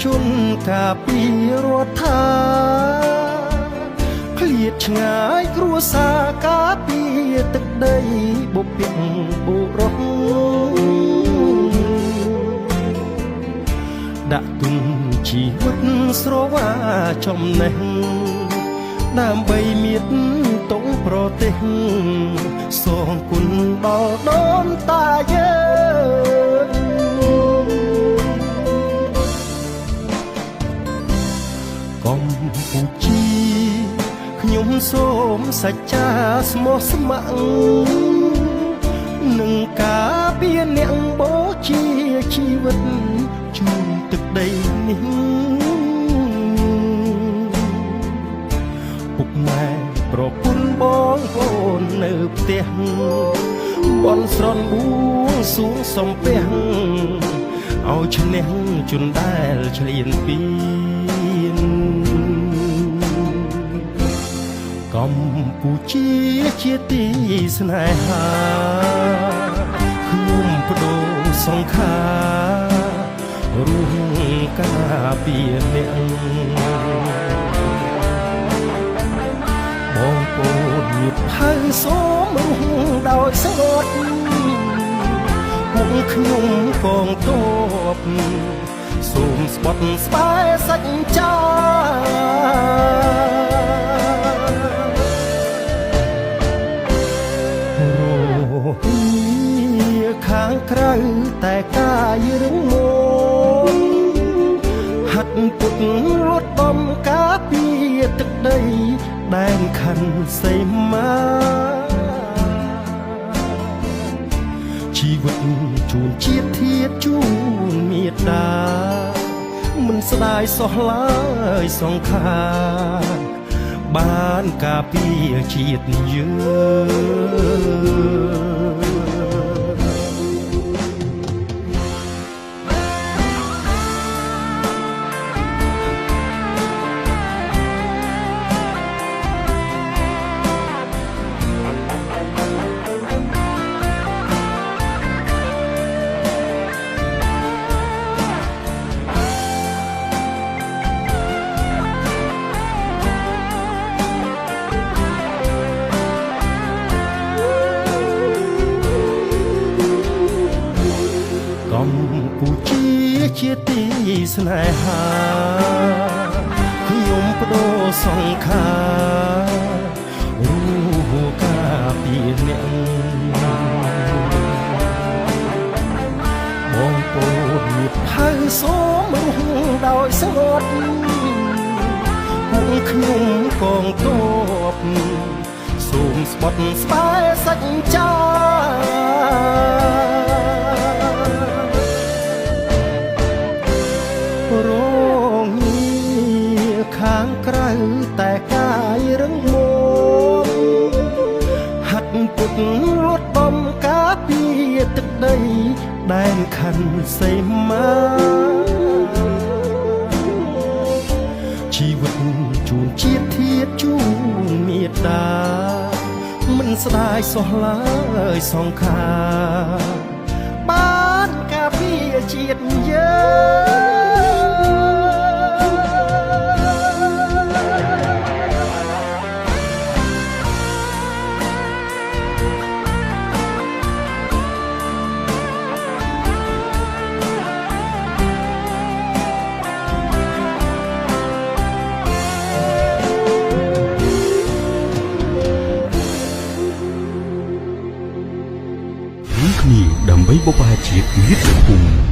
ជនការពីរដ្ឋាឃ្លាតឆ្ងាយគ្រួសារការពីទឹកដីបុព្វបុរសដាក់ទុនជីវិតស្រវាចំណេះដើម្បីមានតុងប្រទេសសងគុណដល់ដូនតាយើងកម្ពុជាខ្ញុំសូមសច្ចាស្មោះស្ម័គ្រនឹងការពារអ្នកបូជាជីវិតជូនទឹកដីនេះពុកម៉ែប្រពន្ធបងប្អូននៅផ្ទះបន់ស្រន់បួងសួងសំពះឲ្យឈ្នះជនដែលឆ្លៀនពៀនកម្ពុជាជាទីស្នេហាខ្ញុំបដូរសង្ខាររួមការពារអ្នកបងប្អូនញាតិហើយសូមរស់ដោយស្ងប់ពួកខ្ញុំកងទ័ពសូមស្បត់ស្បែកសច្ចាខាងក្រៅតែកាយរឹងមាំហាត់ពុតលត់បំការពារទឹកដីដែនខណ្ឌសីមាជីវិតជូនជាតិធាតុជូនមេត្តាមិនស្ដាយសោះឡើយសង្ខារបានការពារជាតិយើងកម្ពុជាជាទីស្នេហាខ្ញុំបដូរសង្ខាររួមការពារអ្នកបងប្អូនញាតិហើយសូមរស់ដោយស្ងប់ពួកខ្ញុំកងទ័ពសូមស្បត់ស្បែកសច្ចារងងារខាងក្រៅតែកាយរឹងមាំហាត់ពុតលត់បំការពារទឹកដីដែនខណ្ឌសីមាជីវិតជូនជាតិធាតុជូនមេត្តាមិនស្ដាយសោះឡើយសង្ខារបានការពារជាតិយើងគ្នាដើម្បីបបអាជាតិមាតុភូមិ